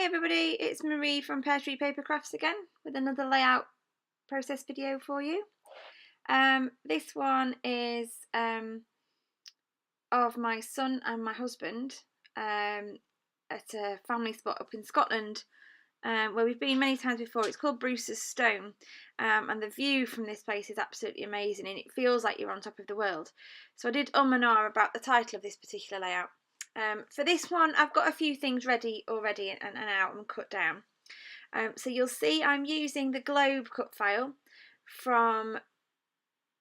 Hi everybody, it's Marie from Pear Tree Paper Crafts again with another layout process video for you. This one is of my son and my husband at a family spot up in Scotland where we've been many times before. It's called Bruce's Stone, and the view from this place is absolutely amazing and it feels like you're on top of the world. So I did and ah about the title of this particular layout. For this one, I've got a few things ready already and out and cut down. So you'll see I'm using the globe cut file from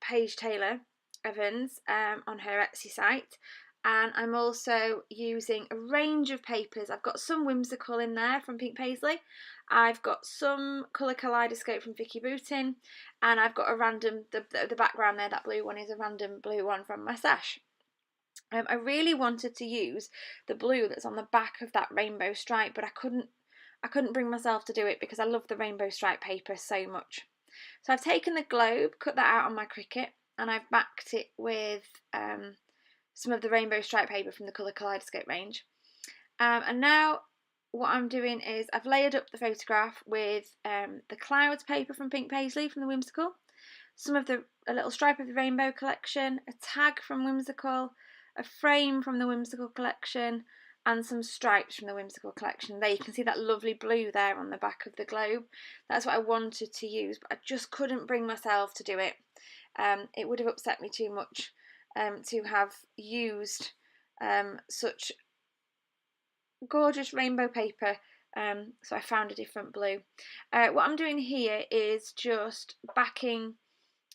Paige Evans on her Etsy site, and I'm also using a range of papers. I've got some whimsical in there from Pink Paisley, I've got some colour kaleidoscope from Vicki Boutin, and I've got a random, the background there, that blue one is a random blue one from my stash. I really wanted to use the blue that's on the back of that rainbow stripe, but I couldn't bring myself to do it because I love the rainbow stripe paper so much. So I've taken the globe, cut that out on my Cricut, and I've backed it with some of the rainbow stripe paper from the Colour Kaleidoscope range. And now what I'm doing is I've layered up the photograph with the clouds paper from Pink Paisley from the Whimsical, some of a little stripe of the rainbow collection, a tag from Whimsical, a frame from the Whimsical collection, and some stripes from the Whimsical collection. There you can see that lovely blue there on the back of the globe. That's what I wanted to use, but I just couldn't bring myself to do it. It would have upset me too much to have used such gorgeous rainbow paper, so I found a different blue. What I'm doing here is just backing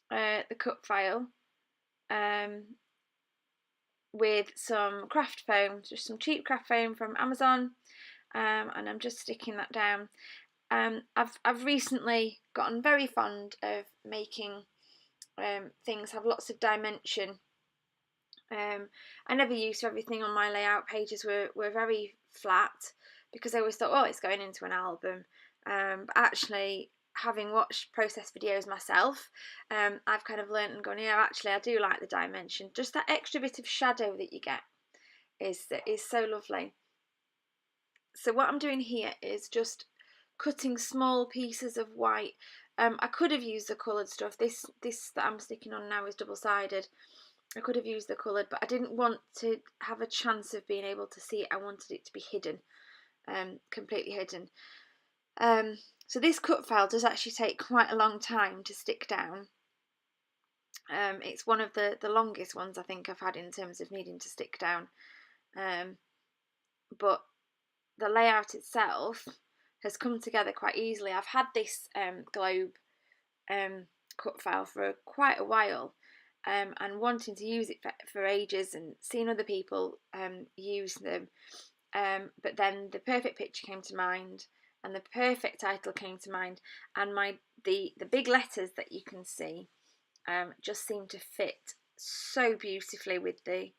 the cut file with some craft foam, just some cheap craft foam from Amazon, and I'm just sticking that down. I've recently gotten very fond of making things have lots of dimension. I never used to everything on my layout pages were very flat because I always thought, oh, it's going into an album, but actually, having watched process videos myself, I've kind of learnt and gone, yeah, actually I do like the dimension. Just that extra bit of shadow that you get is so lovely. So what I'm doing here is just cutting small pieces of white. I could have used the coloured stuff. This that I'm sticking on now is double-sided. I could have used the coloured, but I didn't want to have a chance of being able to see it. I wanted it to be hidden, completely hidden. So this cut file does actually take quite a long time to stick down. It's one of the longest ones I think I've had in terms of needing to stick down. But the layout itself has come together quite easily. I've had this globe cut file for quite a while, and wanting to use it for ages and seeing other people use them. But then the perfect picture came to mind, and the perfect title came to mind, and the big letters that you can see just seem to fit so beautifully with the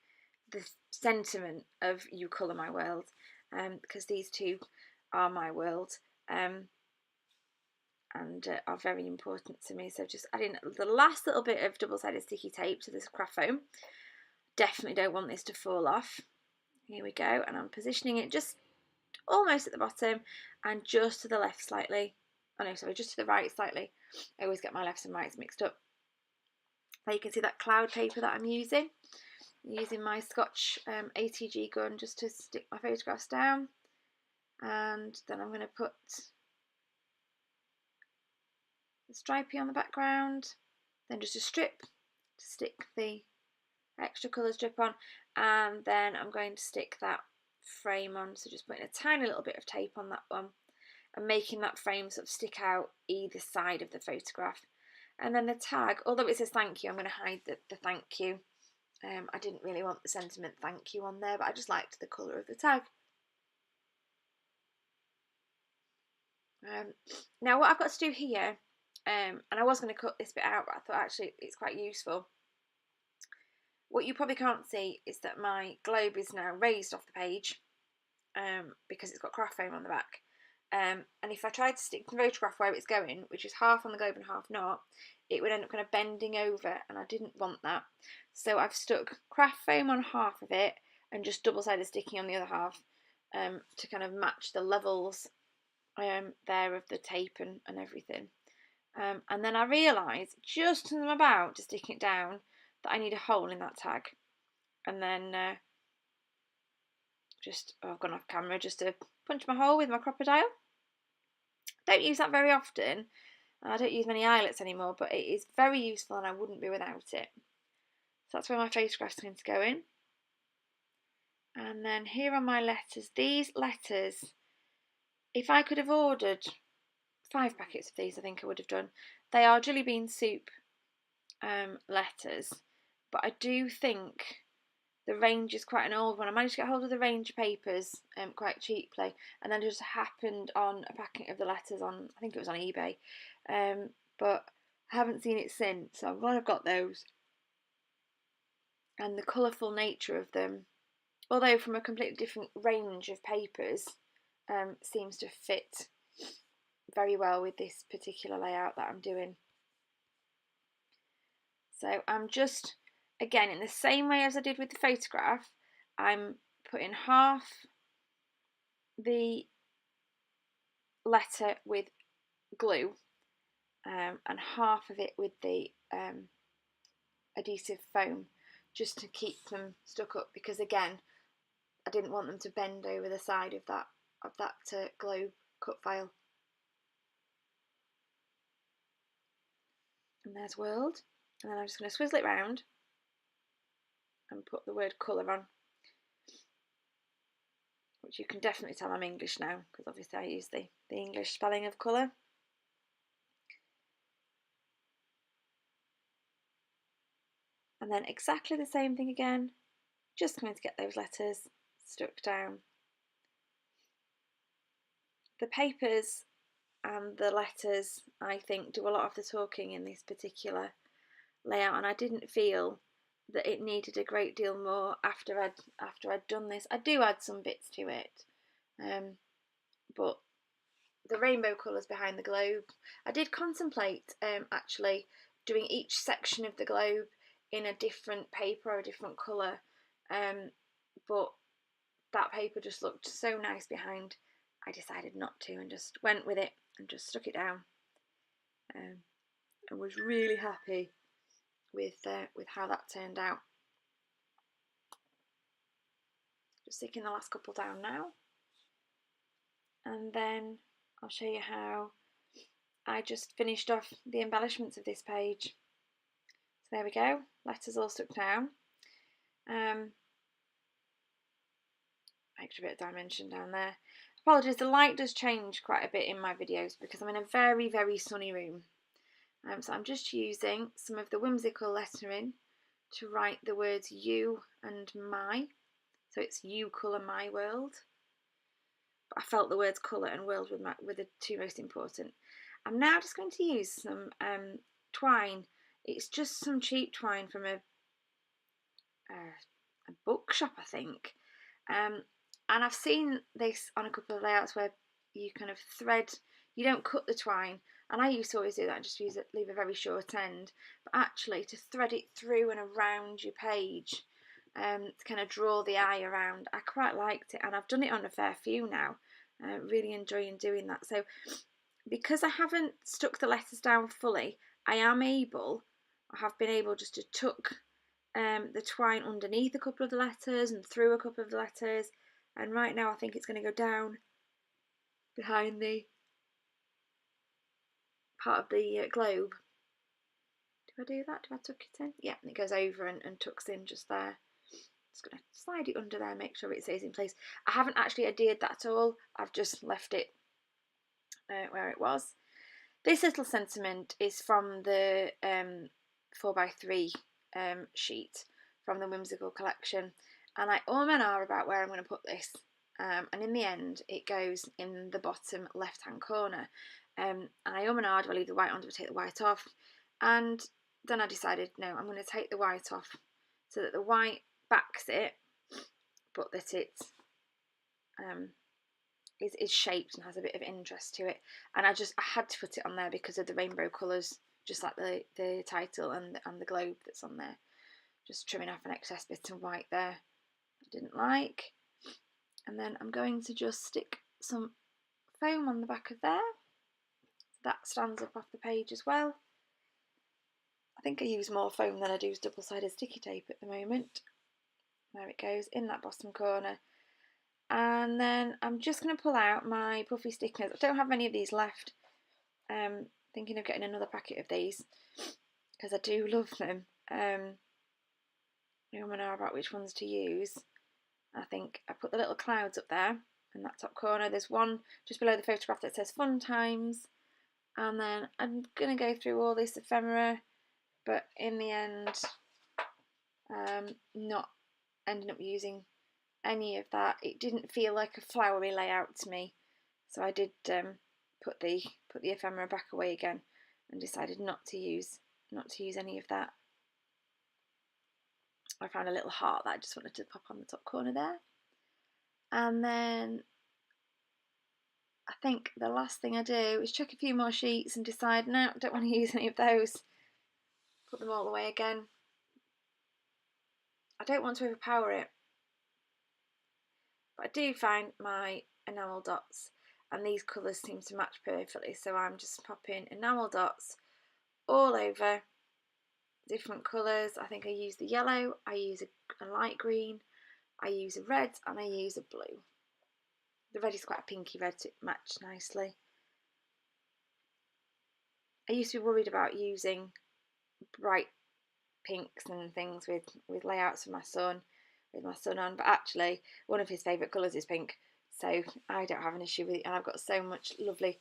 sentiment of You Colour My World, because these two are my world, and are very important to me. So just adding the last little bit of double-sided sticky tape to this craft foam. Definitely don't want this to fall off. Here we go, and I'm positioning it just almost at the bottom and just to the left slightly. Oh no, sorry, just to the right slightly. I always get my lefts and rights mixed up. There you can see that cloud paper that I'm using. Using my Scotch ATG gun just to stick my photographs down. And then I'm going to put the stripey on the background. Then just a strip to stick the extra colour strip on. And then I'm going to stick that frame on, so just putting a tiny little bit of tape on that one and making that frame sort of stick out either side of the photograph. And then the tag, although it says thank you, I'm going to hide the thank you. I didn't really want the sentiment thank you on there, but I just liked the colour of the tag. Now what I've got to do here, and I was going to cut this bit out, but I thought actually it's quite useful. What you probably can't see is that my globe is now raised off the page because it's got craft foam on the back. And if I tried to stick the photograph where it's going, which is half on the globe and half not, it would end up kind of bending over, and I didn't want that. So I've stuck craft foam on half of it and just double-sided sticky on the other half. to kind of match the levels there of the tape and everything. And then I realised just as I'm about to stick it down that I need a hole in that tag. And then I've gone off camera just to punch my hole with my crocodile. Don't use that very often. I don't use many eyelets anymore, but it is very useful and I wouldn't be without it. So that's where my photograph's going to go in. And then here are my letters. These letters, if I could have ordered 5 packets of these, I think I would have done. They are Jillibean Soup letters, but I do think the range is quite an old one. I managed to get hold of the range papers quite cheaply, and then just happened on a packet of the letters on, I think it was on eBay, but I haven't seen it since, so I'm glad I've got those. And the colourful nature of them, although from a completely different range of papers, seems to fit very well with this particular layout that I'm doing. So I'm just, again, in the same way as I did with the photograph, I'm putting half the letter with glue and half of it with the adhesive foam, just to keep them stuck up, because again, I didn't want them to bend over the side of that globe cut file. And there's world, and then I'm just going to swizzle it round and put the word colour on, which you can definitely tell I'm English now, because obviously I use the English spelling of colour. And then exactly the same thing again, just coming to get those letters stuck down. The papers and the letters, I think, do a lot of the talking in this particular layout, and I didn't feel that it needed a great deal more after I'd done this. I do add some bits to it, but the rainbow colours behind the globe, I did contemplate actually doing each section of the globe in a different paper or a different colour, but that paper just looked so nice behind, I decided not to and just went with it and just stuck it down, and was really happy with how that turned out. Just sticking the last couple down now, and then I'll show you how I just finished off the embellishments of this page. So there we go, letters all stuck down. Extra bit of dimension down there. Apologies, the light does change quite a bit in my videos because I'm in a very, very sunny room. So I'm just using some of the whimsical lettering to write the words you and my. So it's you colour my world. But I felt the words colour and world were the two most important. I'm now just going to use some twine. It's just some cheap twine from a bookshop, I think. And I've seen this on a couple of layouts where you kind of thread, you don't cut the twine, and I used to always do that and just leave a very short end, but actually to thread it through and around your page, to kind of draw the eye around, I quite liked it, and I've done it on a fair few now. Really enjoying doing that. So because I haven't stuck the letters down fully, I have been able just to tuck the twine underneath a couple of the letters and through a couple of the letters, and right now I think it's going to go down behind the part of the globe. Do I do that? Do I tuck it in? Yeah, and it goes over and tucks in just there. Just going to slide it under there, make sure it stays in place. I haven't actually adhered that at all, I've just left it where it was. This little sentiment is from the 4x3 sheet from the Whimsical collection, and I and ah about where I'm going to put this, and in the end it goes in the bottom left hand corner, and I and ah, do I leave the white on, do I take the white off, and then I decided no, I'm going to take the white off so that the white backs it, but that it is shaped and has a bit of interest to it, and I had to put it on there because of the rainbow colours, just like the title and the globe that's on there. Just trimming off an excess bit of white there I didn't like. And then I'm going to just stick some foam on the back of there. That stands up off the page as well. I think I use more foam than I do double-sided sticky tape at the moment. There it goes, in that bottom corner. And then I'm just going to pull out my puffy stickers. I don't have many of these left. Thinking of getting another packet of these because I do love them. I'm going to know about which ones to use. I think I put the little clouds up there in that top corner. There's one just below the photograph that says Fun Times. And then I'm going to go through all this ephemera, but in the end, not ending up using any of that. It didn't feel like a flowery layout to me, so I did put the ephemera back away again and decided not to use any of that. I found a little heart that I just wanted to pop on the top corner there. And then I think the last thing I do is check a few more sheets and decide, no, I don't want to use any of those. Put them all away again. I don't want to overpower it, but I do find my enamel dots and these colours seem to match perfectly, so I'm just popping enamel dots all over different colours. I think I use the yellow, I use a light green, I use a red, and I use a blue. The red is quite a pinky red, so it matched nicely. I used to be worried about using bright pinks and things with layouts for my son, with my son on, but actually one of his favourite colours is pink, so I don't have an issue with it, and I've got so much lovely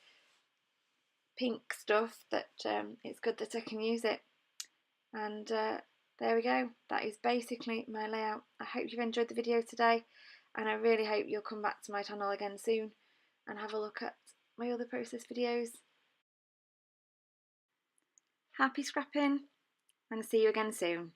pink stuff that it's good that I can use it. And there we go, that is basically my layout. I hope you've enjoyed the video today, and I really hope you'll come back to my channel again soon and have a look at my other process videos. Happy scrapping, and see you again soon.